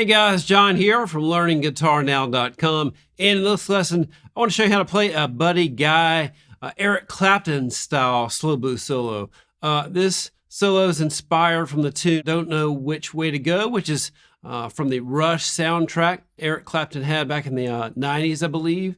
Hey guys, John here from LearningGuitarNow.com, and in this lesson I want to show you how to play a Buddy Guy, Eric Clapton style slow blues solo. This solo is inspired from the tune Don't Know Which Way to Go, which is from the Rush soundtrack Eric Clapton had back in the 90s, I believe.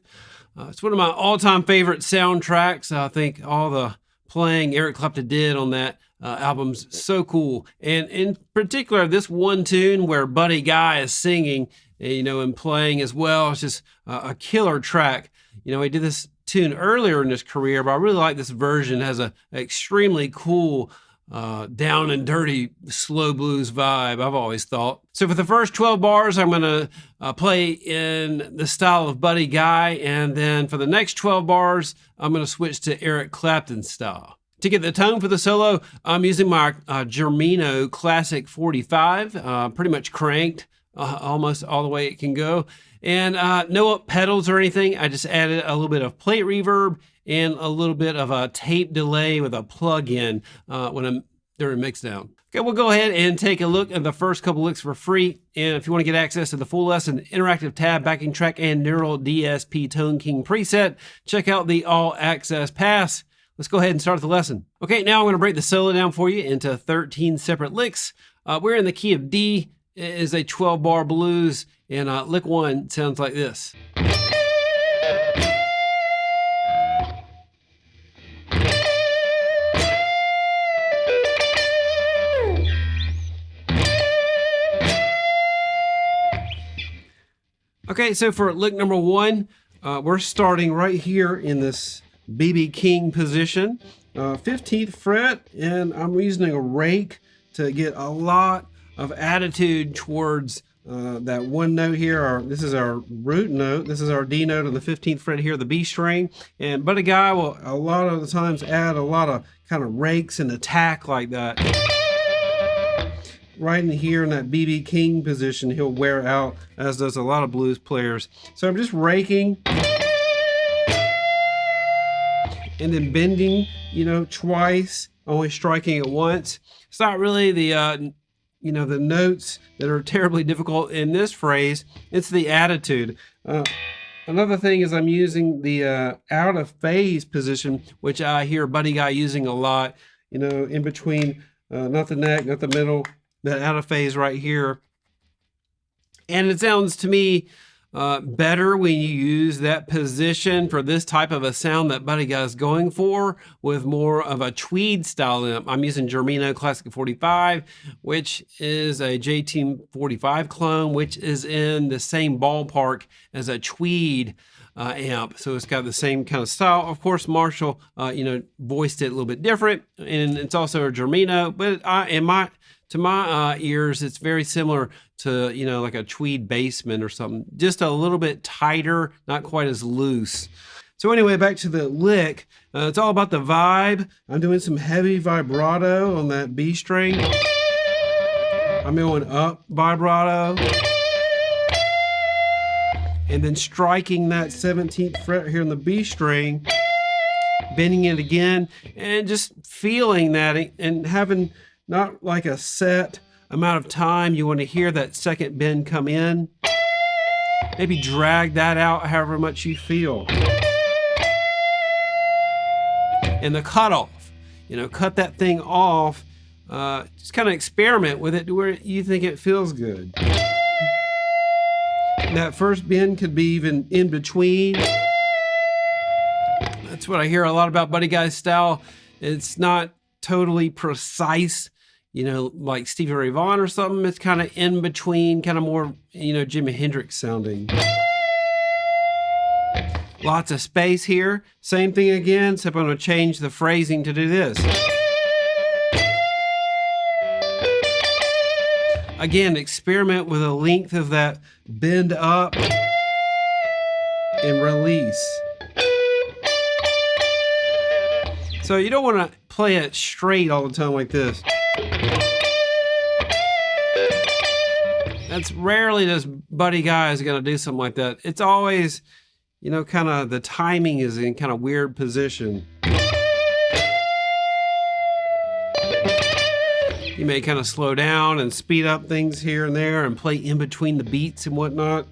It's one of my all-time favorite soundtracks. I think all the playing Eric Clapton did on that album's so cool. And in particular, this one tune where Buddy Guy is singing, and playing as well. It's just a killer track. He did this tune earlier in his career, but I really like this version. It has an extremely cool down and dirty slow blues vibe, I've always thought. So for the first 12 bars, I'm going to play in the style of Buddy Guy, and then for the next 12 bars, I'm going to switch to Eric Clapton style. To get the tone for the solo, I'm using my Germino Classic 45, pretty much cranked almost all the way it can go. And no up pedals or anything. I just added a little bit of plate reverb and a little bit of a tape delay with a plug-in when I'm during mixdown. Okay, we'll go ahead and take a look at the first couple licks for free. And if you want to get access to the full lesson, interactive tab, backing track, and neural DSP Tone King preset, check out the All Access Pass. Let's go ahead and start the lesson. Okay, now I'm going to break the solo down for you into 13 separate licks. We're in the key of D. It is a 12-bar blues, and lick 1 sounds like this. Okay, so for lick number 1, we're starting right here in this BB King position, 15th fret, and I'm using a rake to get a lot of attitude towards that one note here. This is our root note. This is our D note on the 15th fret here, the B string. And Buddy Guy will a lot of the times add a lot of kind of rakes and attack like that. Right in here in that BB King position, he'll wear out, as does a lot of blues players. So I'm just raking and then bending, twice, only striking at once. It's not really the the notes that are terribly difficult in this phrase. It's the attitude. Another thing is I'm using the out of phase position, which I hear Buddy Guy using a lot, in between, not the neck, not the middle, that out of phase right here. And it sounds to me better when you use that position for this type of a sound that Buddy Guy's going for, with more of a tweed style amp. I'm using Germino Classic 45, which is a JT 45 clone, which is in the same ballpark as a tweed amp. So it's got the same kind of style. Of course, Marshall, voiced it a little bit different, and it's also a Germino, but to my ears, it's very similar to, like a tweed basement or something. Just a little bit tighter, not quite as loose. So anyway, back to the lick. It's all about the vibe. I'm doing some heavy vibrato on that B string. I'm going up vibrato. And then striking that 17th fret here on the B string, bending it again, and just feeling that and having not like a set amount of time. You want to hear that second bend come in. Maybe drag that out however much you feel. And the cutoff, cut that thing off. Just kind of experiment with it to where you think it feels good. That first bend could be even in between. That's what I hear a lot about Buddy Guy's style. It's not totally precise, like Stevie Ray Vaughan or something. It's kind of in between, kind of more, Jimi Hendrix sounding. Lots of space here. Same thing again, except I'm going to change the phrasing to do this. Again, experiment with the length of that bend up and release. So you don't want to play it straight all the time like this. That's rarely does Buddy Guy is going to do something like that. It's always, kind of the timing is in kind of weird position. You may kind of slow down and speed up things here and there and play in between the beats and whatnot.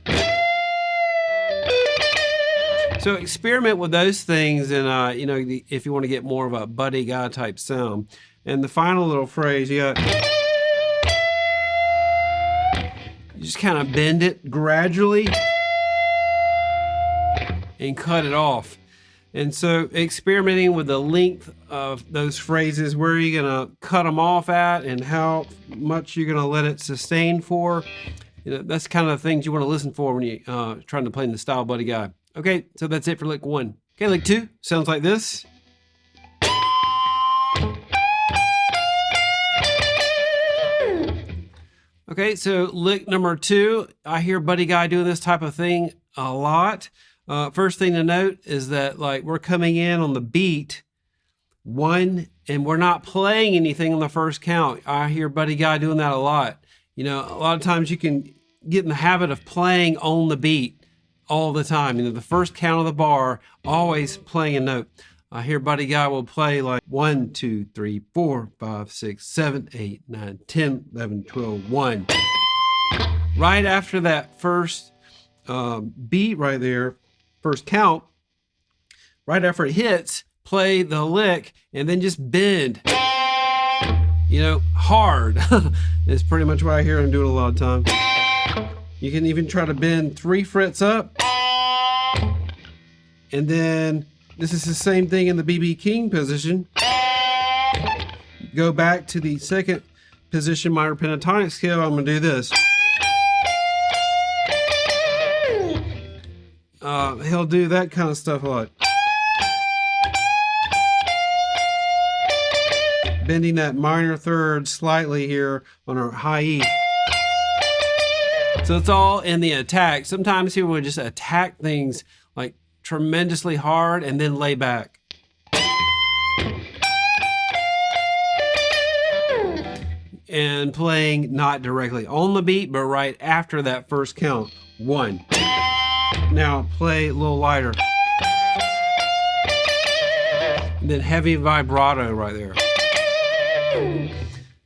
So experiment with those things, and you know, if you want to get more of a Buddy Guy type sound. And the final little phrase, you just kind of bend it gradually and cut it off. And so experimenting with the length of those phrases, where you're gonna cut them off at and how much you're gonna let it sustain for, you know, that's kind of the things you wanna listen for when you're trying to play in the style Buddy Guy. Okay, so that's it for lick 1. Okay, lick 2 sounds like this. Okay, so lick number 2, I hear Buddy Guy doing this type of thing a lot. First thing to note is that, like, we're coming in on the beat 1 and we're not playing anything on the first count. I hear Buddy Guy doing that a lot. You know, a lot of times you can get in the habit of playing on the beat all the time. You know, the first count of the bar, always playing a note. I hear Buddy Guy will play like 1, 2, 3, 4, 5, 6, 7, 8, 9, 10, 11, 12, 1. Right after that first beat right there, first count, right after it hits, play the lick and then just bend, you know, hard. It's pretty much what I hear him doing a lot of times. You can even try to bend 3 frets up, and then this is the same thing in the BB King position. Go back to the second position minor pentatonic scale. I'm gonna do this. He'll do that kind of stuff a lot. Bending that minor third slightly here on our high E. So it's all in the attack. Sometimes people would just attack things like tremendously hard and then lay back. And playing not directly on the beat, but right after that first count. 1. Now play a little lighter. And then heavy vibrato right there.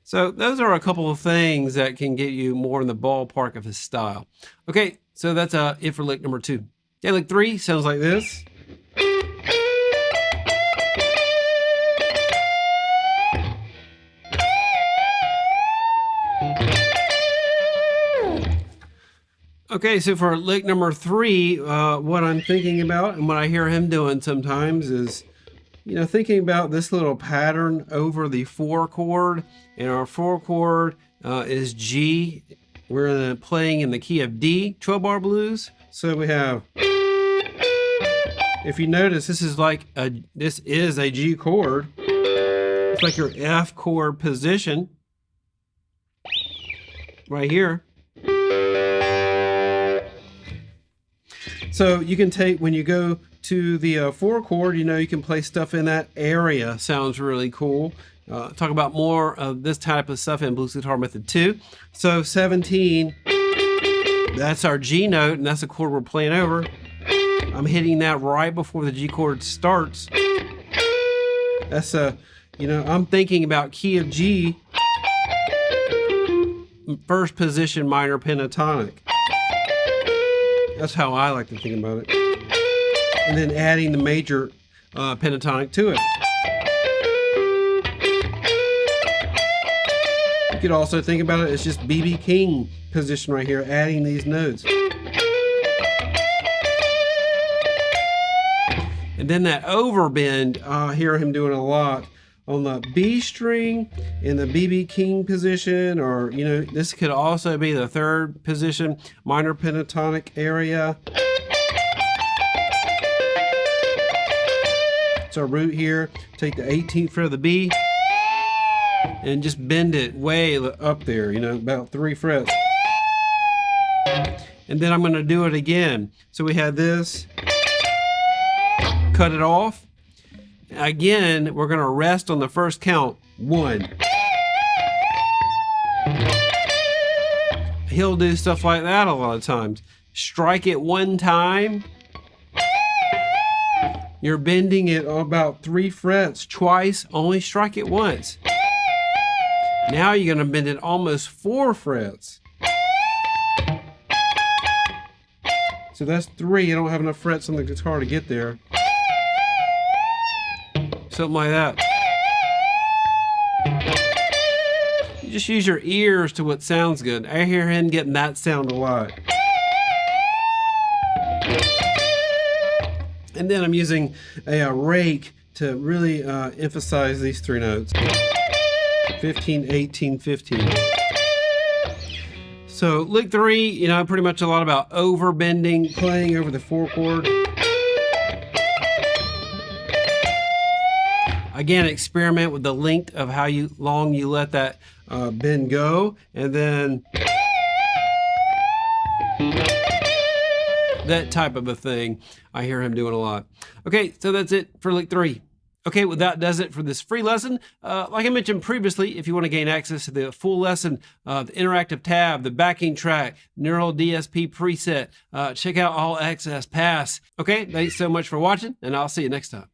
So those are a couple of things that can get you more in the ballpark of his style. Okay, so that's it for lick number 2. Okay, lick 3 sounds like this. Okay, so for lick number 3, what I'm thinking about and what I hear him doing sometimes is, you know, thinking about this little pattern over the 4 chord, and our 4 chord is G. We're playing in the key of D, 12-bar blues. So we have, if you notice, this is a G chord. It's like your F chord position right here. So you can take, when you go to the 4 chord, you know, you can play stuff in that area. Sounds really cool. Talk about more of this type of stuff in Blues Guitar Method 2. So 17, that's our G note, and that's the chord we're playing over. I'm hitting that right before the G chord starts. That's you know, I'm thinking about key of G, first position minor pentatonic. That's how I like to think about it. And then adding the major pentatonic to it. You could also think about it as just BB King position right here, adding these notes. And then that overbend, I hear him doing a lot on the B string in the BB King position, or, you know, this could also be the 3rd position, minor pentatonic area. It's our root here. Take the 18th fret of the B and just bend it way up there, you know, about 3 frets. And then I'm gonna do it again. So we had this, cut it off. Again, we're gonna rest on the first count, 1. He'll do stuff like that a lot of times. Strike it 1 time. You're bending it about 3 frets twice, only strike it once. Now you're going to bend it almost 4 frets. So that's 3. I don't have enough frets on the guitar to get there. Something like that. You just use your ears to what sounds good. I hear him getting that sound a lot. And then I'm using a rake to really emphasize these 3 notes. 15, 18, 15. So lick 3, you know, pretty much a lot about over bending, playing over the 4 chord. Again, experiment with the length of how long you let that bend go, and then that type of a thing I hear him doing a lot. Okay, so that's it for lick 3. Okay, well, that does it for this free lesson. Like I mentioned previously, if you want to gain access to the full lesson, the interactive tab, the backing track, Neural DSP preset, check out All Access Pass. Okay, thanks so much for watching, and I'll see you next time.